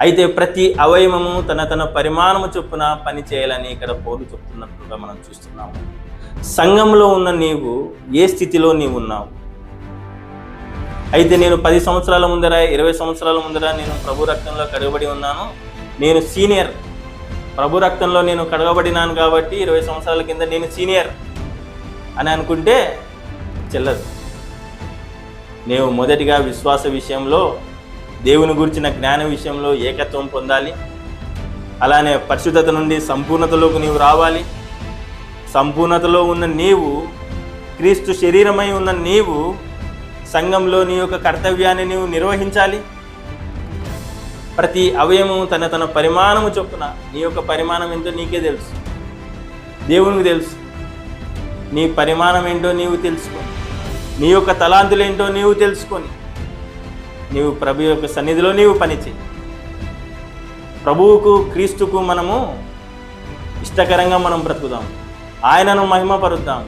అయితే ప్రతి అవయవము తన తన పరిమాణము చొప్పున పని చేయాలని ఇక్కడ పౌలు చెప్తున్నట్లుగా మనం చూస్తున్నాము. సంఘంలో ఉన్న నీవు ఏ స్థితిలో నీవు ఉన్నావు? అయితే నేను 10 సంవత్సరాల ముందర 20 సంవత్సరాల ముందర నేను ప్రభు రక్తంలో కడగబడి ఉన్నాను, నేను సీనియర్, ప్రభు రక్తంలో నేను కడగబడినాను కాబట్టి 20 సంవత్సరాల కింద నేను సీనియర్ అని అనుకుంటే చెల్లదు. నీవు మొదటిగా విశ్వాస విషయంలో, దేవుని గురించిన జ్ఞాన విషయంలో ఏకత్వం పొందాలి. అలానే పరిశుద్ధత నుండి సంపూర్ణతలోకి నీవు రావాలి. సంపూర్ణతలో ఉన్న నీవు, క్రీస్తు శరీరమై ఉన్న నీవు సంఘంలో నీ యొక్క కర్తవ్యాన్ని నీవు నిర్వహించాలి. ప్రతి అవయవము తన తన పరిమాణము చొప్పున, నీ యొక్క పరిమాణం ఏంటో నీకే తెలుసు, దేవునికి తెలుసు. నీ పరిమాణం ఏంటో నీవు తెలుసుకొని, నీ యొక్క తలాంతులు ఏంటో నీవు తెలుసుకొని, నీవు ప్రభు యొక్క సన్నిధిలో నీవు పనిచేయి. ప్రభువుకు, క్రీస్తుకు మనము ఇష్టకరంగా మనం బ్రతుకుదాం, ఆయనను మహిమపరుద్దాం.